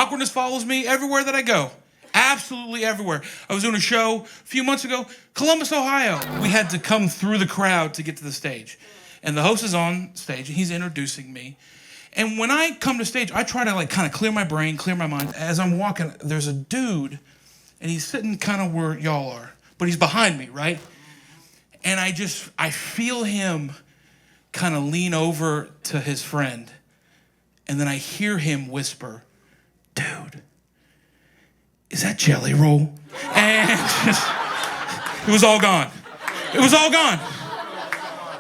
Awkwardness follows me everywhere that I go. Absolutely everywhere. I was doing a show a few months ago, Columbus, Ohio. We had to come through the crowd to get to the stage. And the host is on stage, and he's introducing me. And when I come to stage, I try to like kind of clear my brain, clear my mind. As I'm walking, there's a dude, and he's sitting kind of where y'all are, but he's behind me, right? And I feel him kind of lean over to his friend. And then I hear him whisper, dude, is that Jelly Roll? And it was all gone. It was all gone.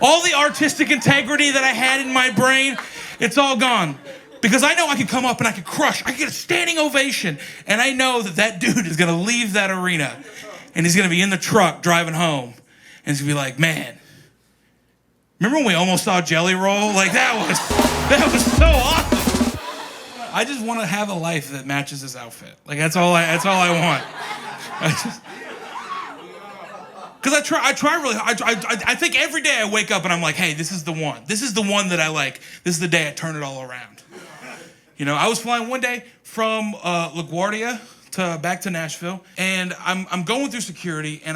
All the artistic integrity that I had in my brain, it's all gone. Because I know I could come up and I could crush. I could get a standing ovation. And I know that dude is going to leave that arena. And he's going to be in the truck driving home. And he's going to be like, man, remember when we almost saw Jelly Roll? Like, that was so awesome. I just want to have a life that matches his outfit. Like, that's all I want. Because I try really hard. I think every day I wake up and I'm like, hey, this is the one. This is the one that I like. This is the day I turn it all around. You know, I was flying one day from LaGuardia back to Nashville, and I'm going through security, and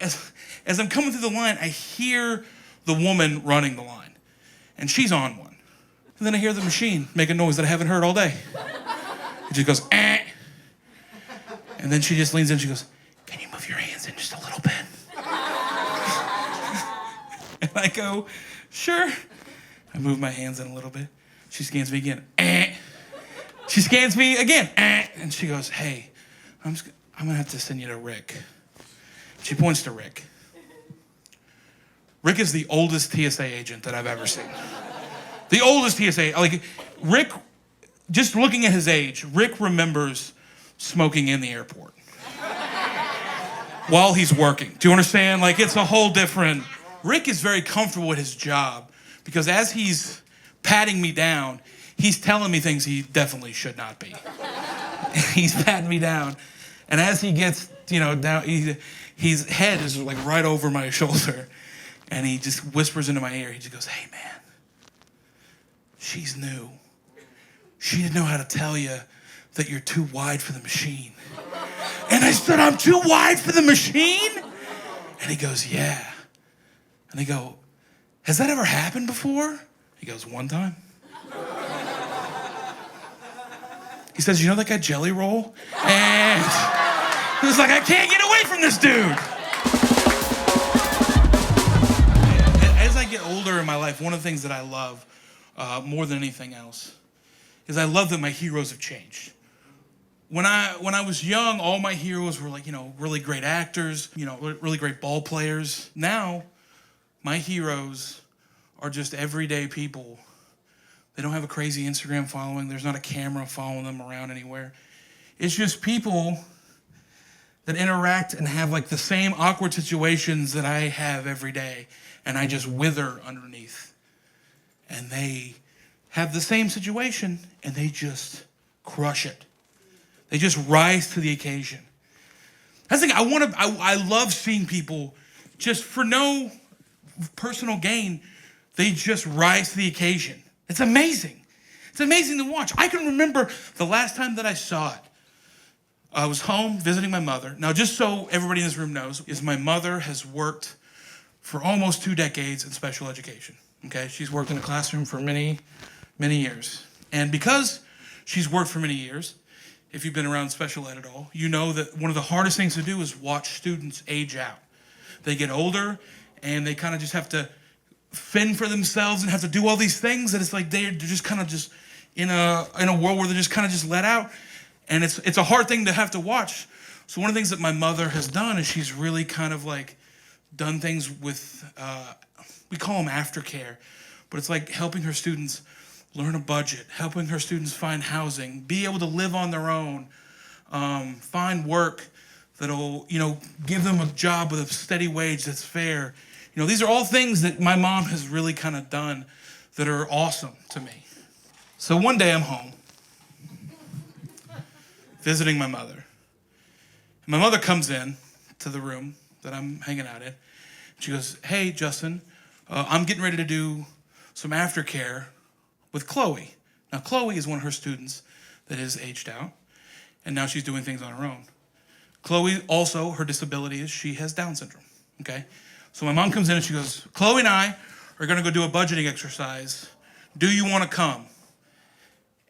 as I'm coming through the line, I hear the woman running the line, and she's on one. And then I hear the machine make a noise that I haven't heard all day. It just goes, eh. And then she just leans in, she goes, can you move your hands in just a little bit? And I go, sure. I move my hands in a little bit. She scans me again, eh. She scans me again, eh. And she goes, hey, I'm gonna have to send you to Rick. She points to Rick. Rick is the oldest TSA agent that I've ever seen. The oldest TSA, like Rick, just looking at his age, Rick remembers smoking in the airport while he's working. Do you understand? Like, it's a whole different, Rick is very comfortable with his job because as he's patting me down, he's telling me things he definitely should not be. He's patting me down. And as he gets, down, his head is like right over my shoulder. And he just whispers into my ear. He just goes, hey, man, she's new. She didn't know how to tell you that you're too wide for the machine. And I said, I'm too wide for the machine? And he goes, yeah. And I go, has that ever happened before? He goes, one time. He says, you know that guy Jelly Roll? And he was like, I can't get away from this dude. As I get older in my life, one of the things that I love more than anything else is I love that my heroes have changed. When I was young, all my heroes were like, really great actors, really great ball players. Now, my heroes are just everyday people. They don't have a crazy Instagram following. There's not a camera following them around anywhere. It's just people that interact and have like the same awkward situations that I have every day, and I just wither underneath. And they have the same situation, and they just crush it. They just rise to the occasion. That's the thing. I love seeing people just for no personal gain. They just rise to the occasion. It's amazing. It's amazing to watch. I can remember the last time that I saw it. I was home visiting my mother. Now, just so everybody in this room knows, is my mother has worked for almost 2 decades in special education. Okay, she's worked in a classroom for many, many years. And because she's worked for many years, if you've been around special ed at all, you know that one of the hardest things to do is watch students age out. They get older, and they kind of just have to fend for themselves and have to do all these things that it's like they're just kind of just in a world where they're just kind of just let out. And it's a hard thing to have to watch. So one of the things that my mother has done is she's really kind of like done things with, we call them aftercare, but it's like helping her students learn a budget, helping her students find housing, be able to live on their own, find work that'll, give them a job with a steady wage that's fair. These are all things that my mom has really kind of done that are awesome to me. So one day I'm home, visiting my mother. And my mother comes in to the room that I'm hanging out in. She goes, hey, Justin, I'm getting ready to do some aftercare with Chloe. Now, Chloe is one of her students that is aged out, and now she's doing things on her own. Chloe also, her disability is she has Down syndrome, okay? So my mom comes in and she goes, Chloe and I are gonna go do a budgeting exercise. Do you wanna come?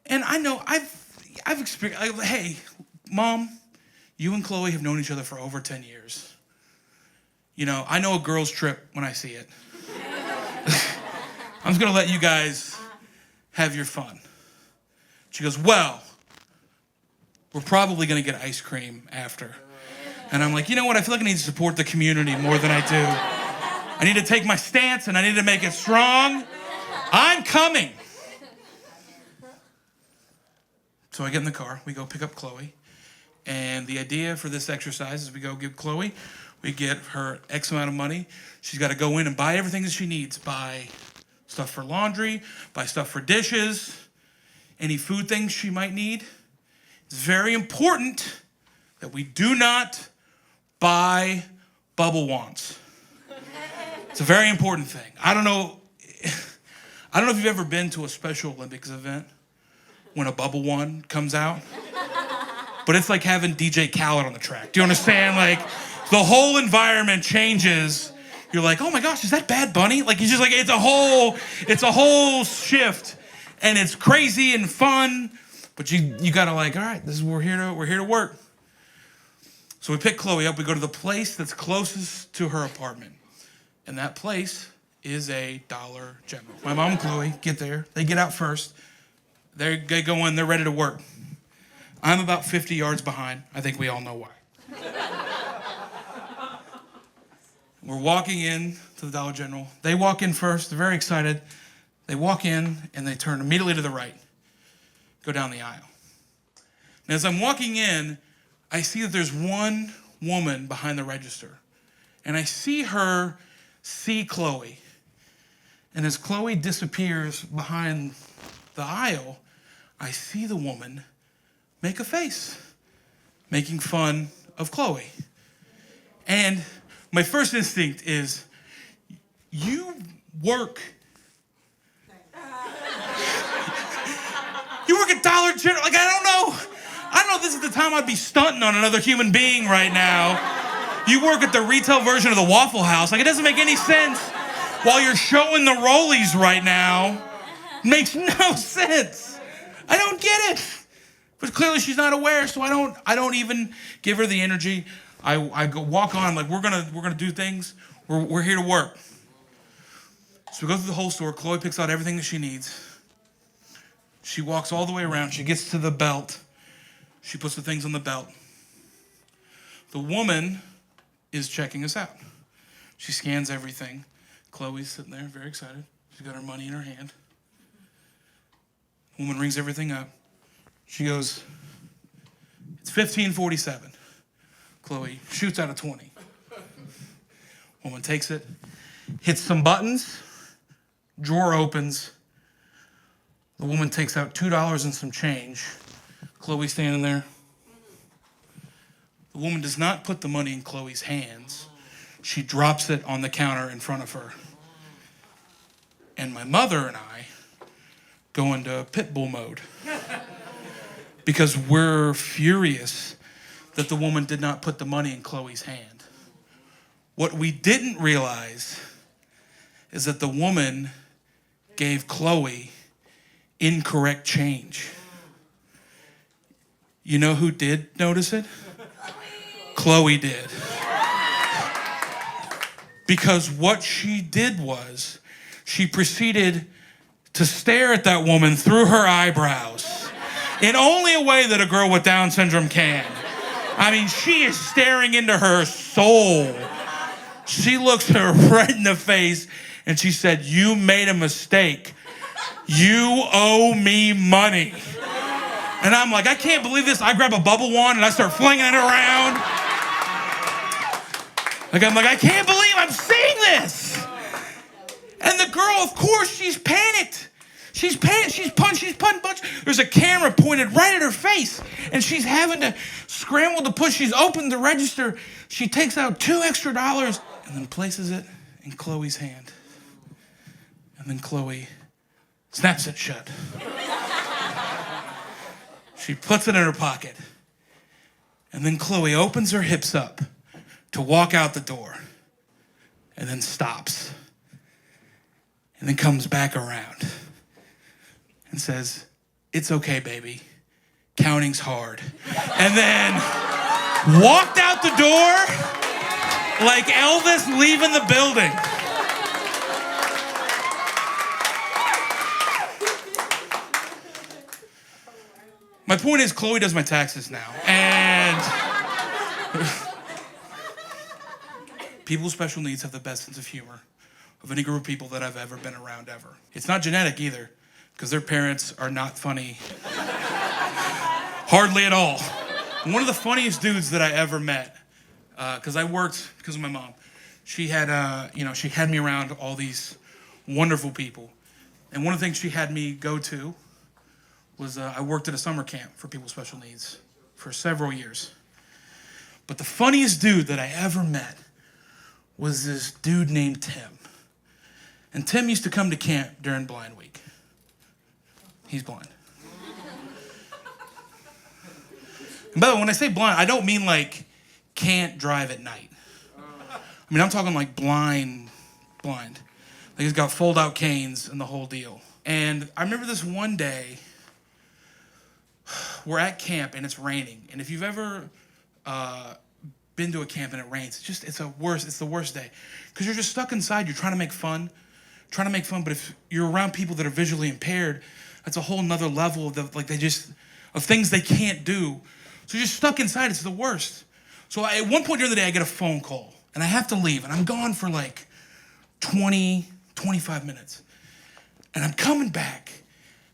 And I know I've experienced, hey, Mom, you and Chloe have known each other for over 10 years. You know, I know a girl's trip when I see it. I'm just gonna let you guys have your fun. She goes, well, we're probably gonna get ice cream after. And I'm like, you know what? I feel like I need to support the community more than I do. I need to take my stance and I need to make it strong. I'm coming. So I get in the car, we go pick up Chloe. And the idea for this exercise is we go give Chloe, we get her X amount of money. She's got to go in and buy everything that she needs. Buy stuff for laundry, buy stuff for dishes, any food things she might need. It's very important that we do not buy bubble wands. It's a very important thing. I don't know if you've ever been to a Special Olympics event when a bubble wand comes out, but it's like having DJ Khaled on the track. Do you understand? Like, the whole environment changes. You're like, oh my gosh, is that Bad Bunny? Like, it's a whole shift, and it's crazy and fun, but you gotta like, all right, we're here to work. So we pick Chloe up, we go to the place that's closest to her apartment, and that place is a Dollar General. My mom and Chloe get there, they get out first. They go in, they're ready to work. I'm about 50 yards behind. I think we all know why. We're walking in to the Dollar General. They walk in first. They're very excited. They walk in, and they turn immediately to the right, go down the aisle. And as I'm walking in, I see that there's one woman behind the register. And I see her see Chloe. And as Chloe disappears behind the aisle, I see the woman make a face, making fun of Chloe. And my first instinct is, you work at Dollar General. Like, I don't know if this is the time I'd be stunting on another human being right now. You work at the retail version of the Waffle House. Like, it doesn't make any sense while you're showing the rollies right now. Makes no sense. I don't get it. But clearly she's not aware, so I don't even give her the energy. I go walk on, like, we're gonna do things. We're here to work. So we go through the whole store. Chloe picks out everything that she needs. She walks all the way around. She gets to the belt. She puts the things on the belt. The woman is checking us out. She scans everything. Chloe's sitting there, very excited. She's got her money in her hand. The woman rings everything up. She goes, it's $15.47. Chloe shoots out a 20. Woman takes it, hits some buttons, drawer opens. The woman takes out $2 and some change. Chloe's standing there. The woman does not put the money in Chloe's hands. She drops it on the counter in front of her. And my mother and I go into pit bull mode because we're furious that the woman did not put the money in Chloe's hand. What we didn't realize is that the woman gave Chloe incorrect change. You know who did notice it? Chloe did. Because what she did was she proceeded to stare at that woman through her eyebrows in only a way that a girl with Down syndrome can. I mean, she is staring into her soul. She looks her right in the face and she said, you made a mistake. You owe me money. And I'm like, I can't believe this. I grab a bubble wand and I start flinging it around. I'm like, I can't believe I'm seeing this. And the girl, of course, she's panicked. She's punching. There's a camera pointed right at her face, and she's having to scramble to push. She's opened the register. She takes out $2 extra and then places it in Chloe's hand. And then Chloe snaps it shut. She puts it in her pocket. And then Chloe opens her hips up to walk out the door and then stops and then comes back around and says, "It's okay, baby. Counting's hard." And then walked out the door like Elvis leaving the building. My point is, Chloe does my taxes now. And people with special needs have the best sense of humor of any group of people that I've ever been around ever. It's not genetic either, because their parents are not funny. Hardly at all. One of the funniest dudes that I ever met, because I worked, because of my mom, she had me around all these wonderful people. And one of the things she had me go to was I worked at a summer camp for people with special needs for several years. But the funniest dude that I ever met was this dude named Tim. And Tim used to come to camp during Blind Week. He's blind. And by the way, when I say blind, I don't mean like can't drive at night. I mean, I'm talking like blind. Like he's got fold-out canes and the whole deal. And I remember this one day, we're at camp and it's raining. And if you've ever been to a camp and it rains, it's the worst day. Because you're just stuck inside, you're trying to make fun, but if you're around people that are visually impaired, that's a whole nother level of things they can't do. So you're just stuck inside, it's the worst. So at one point during the day, I get a phone call and I have to leave and I'm gone for like 20, 25 minutes. And I'm coming back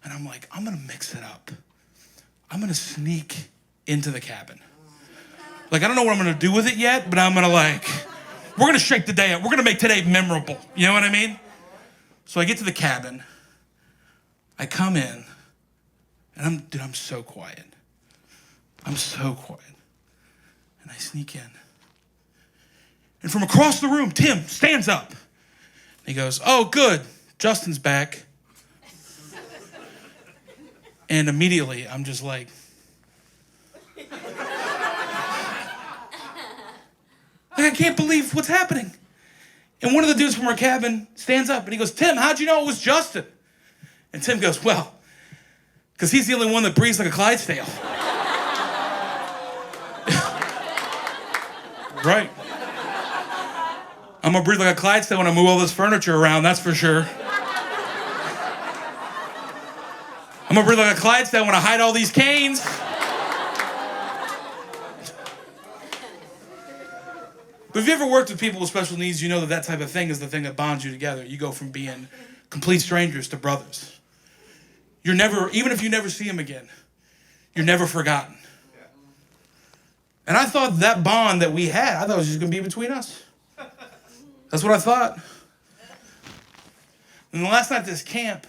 and I'm like, I'm gonna mix it up. I'm gonna sneak into the cabin. Like, I don't know what I'm gonna do with it yet, but I'm gonna we're gonna shake the day up. We're gonna make today memorable. You know what I mean? So I get to the cabin, I come in, and I'm so quiet. I'm so quiet. And I sneak in. And from across the room, Tim stands up. He goes, "Oh, good, Justin's back." And immediately, I'm just like, I can't believe what's happening. And one of the dudes from our cabin stands up and he goes, "Tim, how'd you know it was Justin?" And Tim goes, "Well, because he's the only one that breathes like a Clydesdale." Right. I'm gonna breathe like a Clydesdale when I move all this furniture around, that's for sure. I'm gonna breathe like a Clydesdale when I hide all these canes. But if you ever worked with people with special needs, you know that type of thing is the thing that bonds you together. You go from being complete strangers to brothers. You're never, even if you never see them again, you're never forgotten. And I thought that bond that we had, I thought it was just gonna be between us. That's what I thought. And the last night at this camp,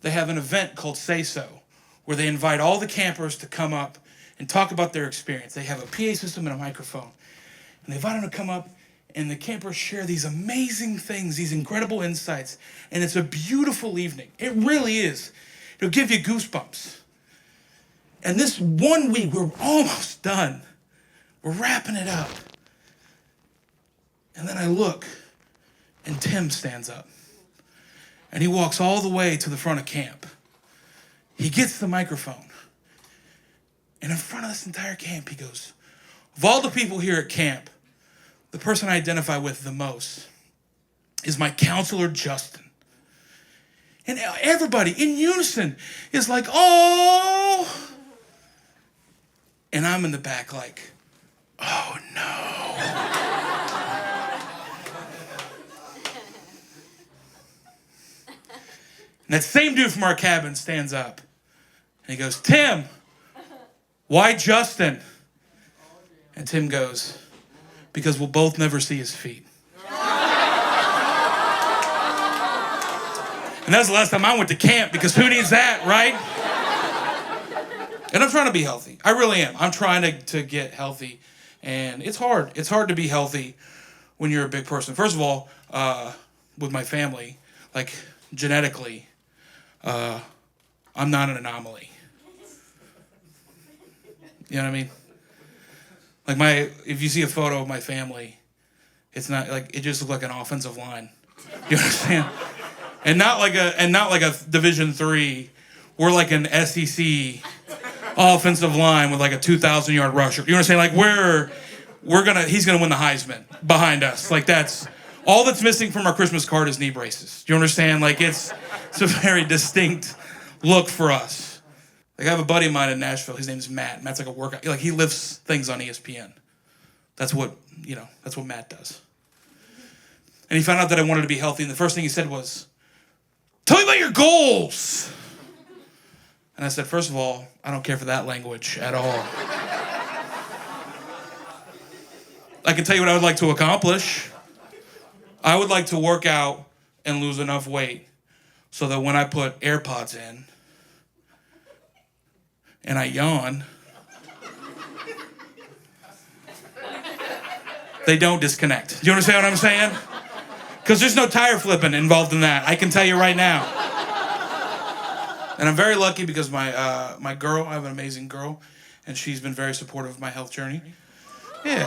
they have an event called Say So, where they invite all the campers to come up and talk about their experience. They have a PA system and a microphone. And they invite them to come up, and the campers share these amazing things, these incredible insights. And it's a beautiful evening. It really is. It'll give you goosebumps. And this 1 week, we're almost done. We're wrapping it up. And then I look, and Tim stands up. And he walks all the way to the front of camp. He gets the microphone. And in front of this entire camp, he goes, "Of all the people here at camp, the person I identify with the most is my counselor, Justin." And everybody in unison is like, "Oh." And I'm in the back like, "Oh no." And that same dude from our cabin stands up and he goes, "Tim, why Justin?" And Tim goes, "Because we'll both never see his feet." And that was the last time I went to camp, because who needs that, right? And I'm trying to be healthy. I really am. I'm trying to get healthy. And it's hard. It's hard to be healthy when you're a big person. First of all, with my family, like genetically, I'm not an anomaly. You know what I mean? Like if you see a photo of my family, it's not like, it just looks like an offensive line. You understand? And not like a Division III. We're like an SEC offensive line with like a 2,000-yard rusher. You understand? Like he's gonna win the Heisman behind us. Like that's all that's missing from our Christmas card is knee braces. Do you understand? Like it's a very distinct look for us. Like I have a buddy of mine in Nashville. His name's Matt. Matt's like a workout. Like he lifts things on ESPN. That's what Matt does. And he found out that I wanted to be healthy, and the first thing he said was, "Tell me about your goals." And I said, first of all, I don't care for that language at all. I can tell you what I would like to accomplish. I would like to work out and lose enough weight so that when I put AirPods in and I yawn, they don't disconnect. Do you understand what I'm saying? Because there's no tire flipping involved in that. I can tell you right now. And I'm very lucky because my girl, I have an amazing girl, and she's been very supportive of my health journey. Yeah.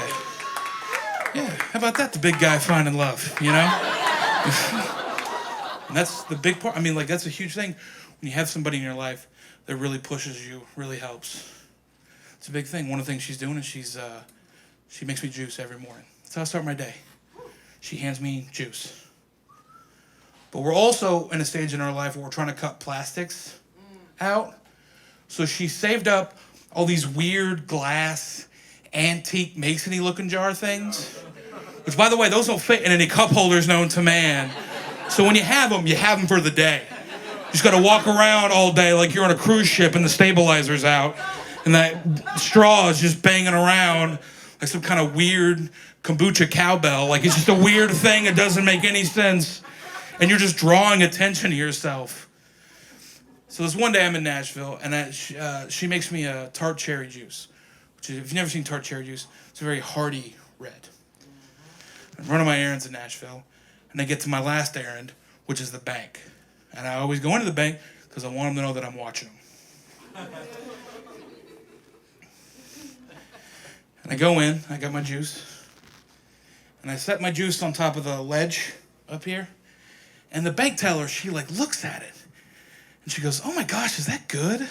How about that? The big guy finding love, you know? And that's the big part. I mean, like, that's a huge thing. When you have somebody in your life that really pushes you, really helps. It's a big thing. One of the things she's doing is she makes me juice every morning. That's how I start my day. She hands me juice. But we're also in a stage in our life where we're trying to cut plastics out. So she saved up all these weird glass, antique, masony looking jar things. Which, by the way, those don't fit in any cup holders known to man. So when you have them for the day. You just got to walk around all day like you're on a cruise ship and the stabilizer's out. And that straw is just banging around like some kind of weird kombucha cowbell. Like it's just a weird thing. It doesn't make any sense. And you're just drawing attention to yourself. So this one day I'm in Nashville, and she makes me a tart cherry juice. Which is, if you've never seen tart cherry juice, it's a very hearty red. I'm running my errands in Nashville, and I get to my last errand, which is the bank. And I always go into the bank because I want them to know that I'm watching them. And I go in, I got my juice, and I set my juice on top of the ledge up here. And the bank teller, she like looks at it. And she goes, "Oh my gosh, is that good?"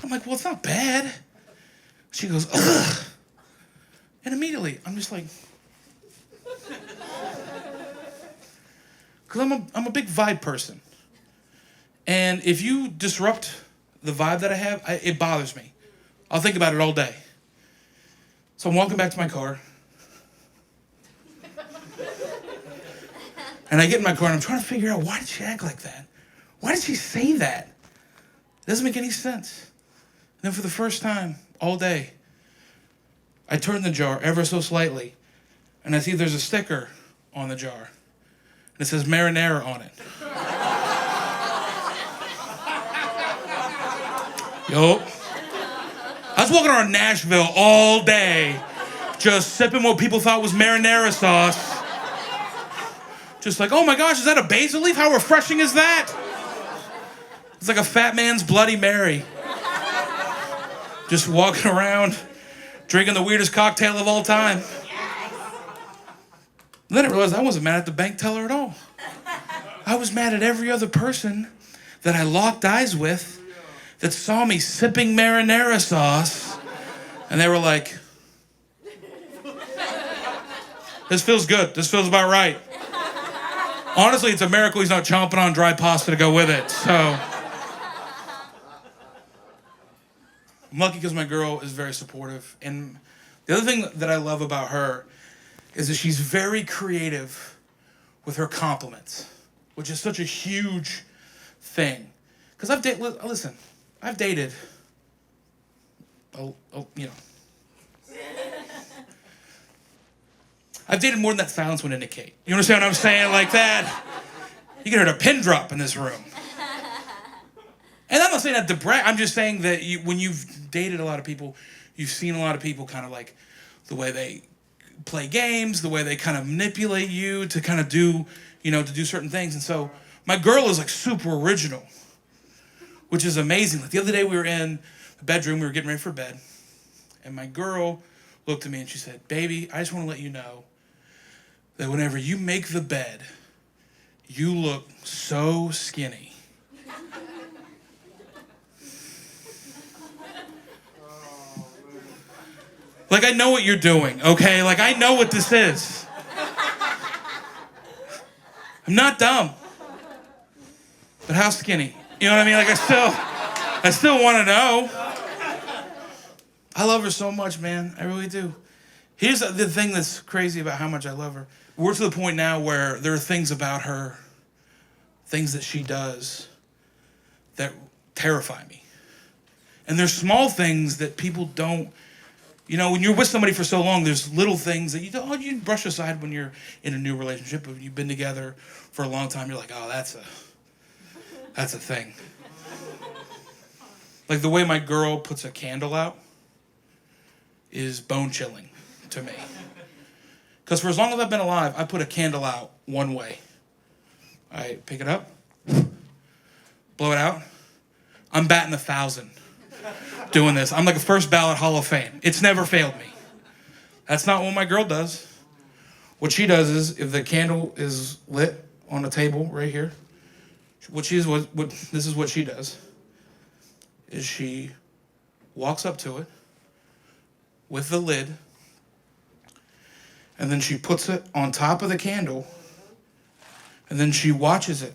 I'm like, "Well, it's not bad." She goes, "Ugh." And immediately, I'm just like, because I'm a big vibe person. And if you disrupt the vibe that I have, it bothers me. I'll think about it all day. So I'm walking back to my car. And I get in my car and I'm trying to figure out, why did she act like that? Why did she say that? It doesn't make any sense. And then for the first time all day, I turn the jar ever so slightly and I see there's a sticker on the jar. And it says marinara on it. Yo. I was walking around Nashville all day just sipping what people thought was marinara sauce. Just like, oh my gosh, is that a basil leaf? How refreshing is that? It's like a fat man's Bloody Mary. Just walking around, drinking the weirdest cocktail of all time. Then I realized I wasn't mad at the bank teller at all. I was mad at every other person that I locked eyes with that saw me sipping marinara sauce. And they were like, this feels good. This feels about right. Honestly, it's a miracle he's not chomping on dry pasta to go with it. So I'm lucky because my girl is very supportive. And the other thing that I love about her is that she's very creative with her compliments, which is such a huge thing. Because I've dated, I've dated more than that silence would indicate. You understand what I'm saying? Like that, you can hear a pin drop in this room. And I'm not saying that to brag. I'm just saying that when you've dated a lot of people, you've seen a lot of people kind of like the way they play games, the way they kind of manipulate you to kind of do, to do certain things. And so my girl is like super original, which is amazing. Like the other day we were in the bedroom, we were getting ready for bed. And my girl looked at me and she said, baby, I just want to let you know that whenever you make the bed, you look so skinny. Like, I know what you're doing, okay? Like, I know what this is. I'm not dumb. But how skinny? You know what I mean? Like, I still want to know. I love her so much, man. I really do. Here's the thing that's crazy about how much I love her. We're to the point now where there are things about her, things that she does, that terrify me. And there's small things that people don't, you know, when you're with somebody for so long, there's little things that you brush aside when you're in a new relationship. But when you've been together for a long time, you're like, oh, that's a thing. Like the way my girl puts a candle out is bone chilling to me. Because for as long as I've been alive, I put a candle out one way. I pick it up, blow it out. I'm batting 1,000 doing this. I'm like a first ballot Hall of Fame. It's never failed me. That's not what my girl does. What she does is, if the candle is lit on a table right here, this is what she does, is she walks up to it with the lid, and then she puts it on top of the candle, and then she watches it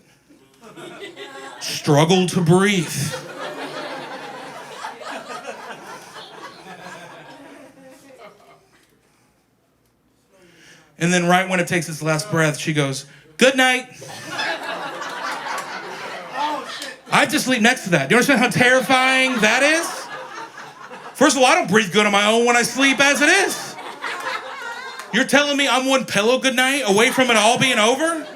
struggle to breathe. And then right when it takes its last breath, she goes, good night. I have to sleep next to that. Do you understand how terrifying that is? First of all, I don't breathe good on my own when I sleep as it is. You're telling me I'm one pillow goodnight away from it all being over?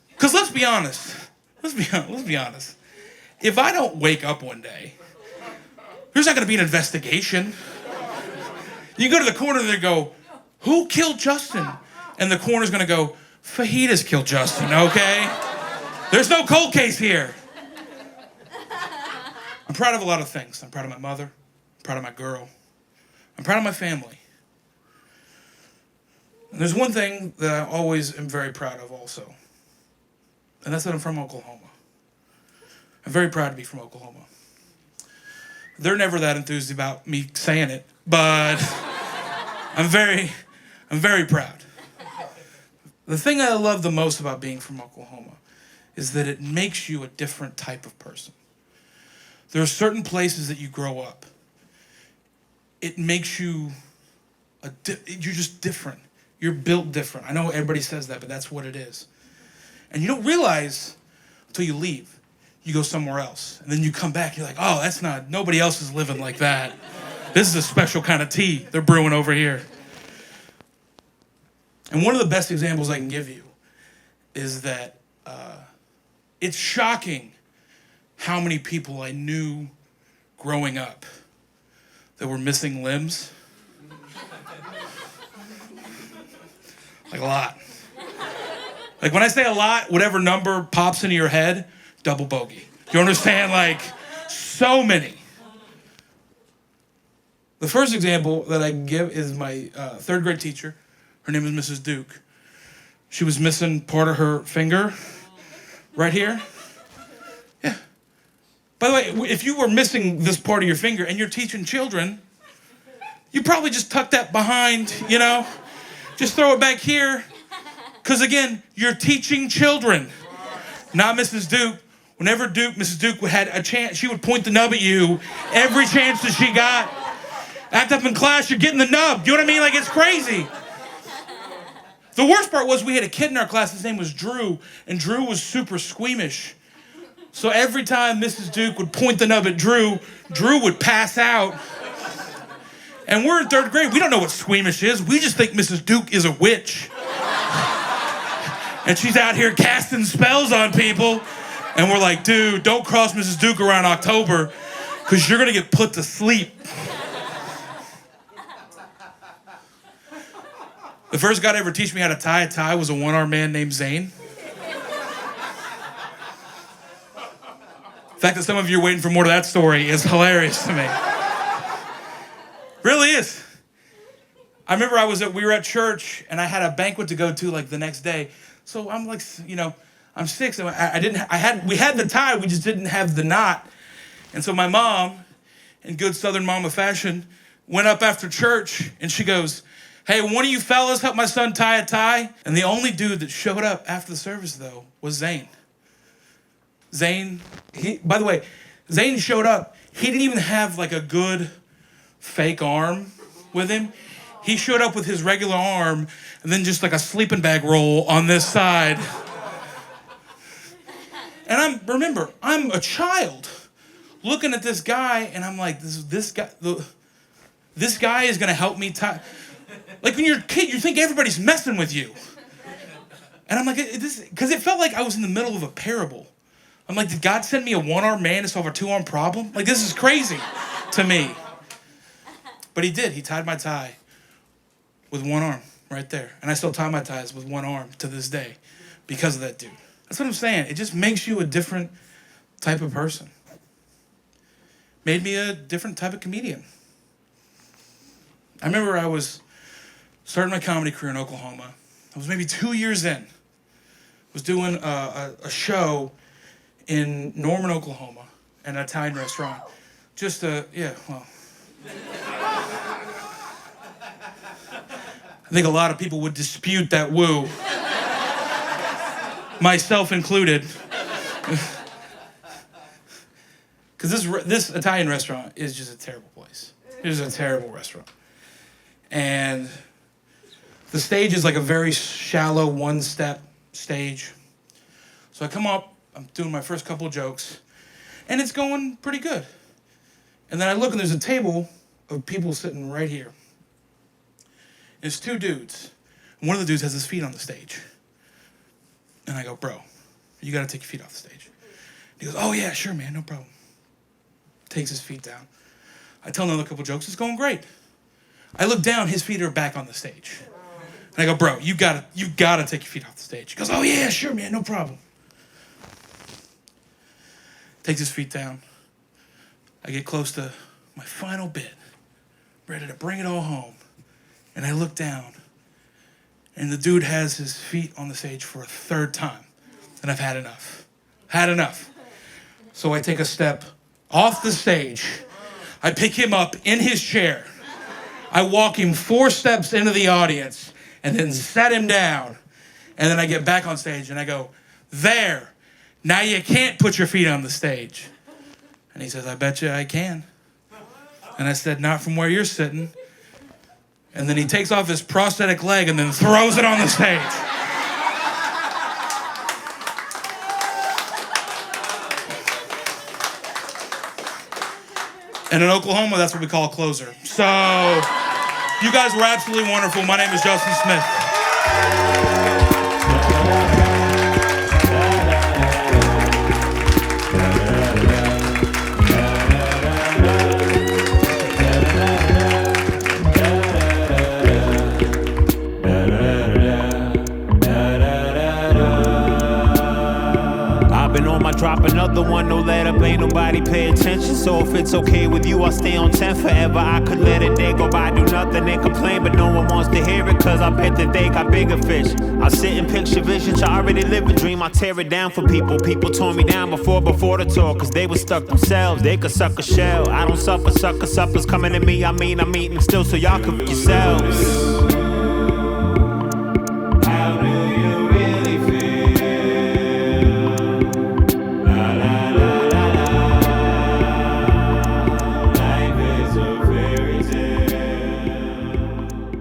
Because let's be honest. Let's be honest. If I don't wake up one day, there's not going to be an investigation. You go to the corner and they go, who killed Justin? And the coroner's going to go, fajitas killed Justin, okay? There's no cold case here. I'm proud of a lot of things. I'm proud of my mother. I'm proud of my girl. I'm proud of my family. And there's one thing that I always am very proud of also. And that's that I'm from Oklahoma. I'm very proud to be from Oklahoma. They're never that enthused about me saying it, but I'm very proud. The thing I love the most about being from Oklahoma is that it makes you a different type of person. There are certain places that you grow up. It makes you, you're just different. You're built different. I know everybody says that, but that's what it is. And you don't realize until you leave. You go somewhere else. And then you come back, you're like, oh, nobody else is living like that. This is a special kind of tea they're brewing over here. And one of the best examples I can give you is that it's shocking how many people I knew growing up that were missing limbs. Like a lot. Like when I say a lot, whatever number pops into your head, double bogey. Do you understand? Like, so many. The first example that I can give is my third grade teacher. Her name is Mrs. Duke. She was missing part of her finger right here. Yeah. By the way, if you were missing this part of your finger and you're teaching children, you probably just tuck that behind, you know? Just throw it back here. Because again, you're teaching children. Not Mrs. Duke. Whenever Mrs. Duke had a chance, she would point the nub at you every chance that she got. Act up in class, you're getting the nub. You know what I mean? Like, it's crazy. The worst part was we had a kid in our class, his name was Drew, and Drew was super squeamish. So every time Mrs. Duke would point the nub at Drew, Drew would pass out. And we're in third grade, we don't know what squeamish is. We just think Mrs. Duke is a witch. And she's out here casting spells on people. And we're like, dude, don't cross Mrs. Duke around October, because you're gonna get put to sleep. The first guy to ever teach me how to tie a tie was a one-armed man named Zane. The fact that some of you are waiting for more to that story is hilarious to me. Really is. I remember we were at church and I had a banquet to go to like the next day. So I'm like, I'm 6 and we had the tie, we just didn't have the knot. And so my mom, in good Southern mama fashion, went up after church and she goes, "Hey, one of you fellas help my son tie a tie?" And the only dude that showed up after the service though was Zane. By the way, Zane showed up. He didn't even have like a good fake arm with him. He showed up with his regular arm and then just like a sleeping bag roll on this side. And I'm a child looking at this guy and I'm like, this guy is gonna help me tie. Like when you're a kid, you think everybody's messing with you. And I'm like, because it felt like I was in the middle of a parable. I'm like, did God send me a one-armed man to solve a two-armed problem? Like, this is crazy to me. But he did. He tied my tie with one arm right there. And I still tie my ties with one arm to this day because of that dude. That's what I'm saying. It just makes you a different type of person. Made me a different type of comedian. I remember I was starting my comedy career in Oklahoma. I was maybe 2 years in. I was doing a show in Norman, Oklahoma, an Italian restaurant. I think a lot of people would dispute that woo. Myself included. Because this Italian restaurant is just a terrible place. It is a terrible restaurant. And the stage is like a very shallow one-step stage. So I come up, I'm doing my first couple of jokes, and it's going pretty good. And then I look and there's a table of people sitting right here. It's 2 dudes. And one of the dudes has his feet on the stage. And I go, "Bro, you gotta take your feet off the stage." He goes, "Oh yeah, sure man, no problem." Takes his feet down. I tell another couple jokes, it's going great. I look down, his feet are back on the stage. And I go, "Bro, you gotta take your feet off the stage." He goes, "Oh yeah, sure man, no problem." Takes his feet down. I get close to my final bit, ready to bring it all home. And I look down, and the dude has his feet on the stage for a 3rd time. And I've had enough. Had enough. So I take a step off the stage. I pick him up in his chair. I walk him 4 steps into the audience and then set him down. And then I get back on stage and I go, "There. Now you can't put your feet on the stage." And he says, "I bet you I can." And I said, "Not from where you're sitting." And then he takes off his prosthetic leg and then throws it on the stage. And in Oklahoma, that's what we call a closer. So, you guys were absolutely wonderful. My name is Justin Smith. Drop another one, no let up, ain't nobody pay attention. So if it's okay with you, I'll stay on 10 forever. I could let a day go by, do nothing and complain, but no one wants to hear it, cause I bet that they got bigger fish. I sit and picture visions, I already live a dream, I tear it down for people. People tore me down before the talk, cause they were stuck themselves, they could suck a shell. I don't suffer, sucker suppers coming to me, I'm eating still, so y'all cook yourselves.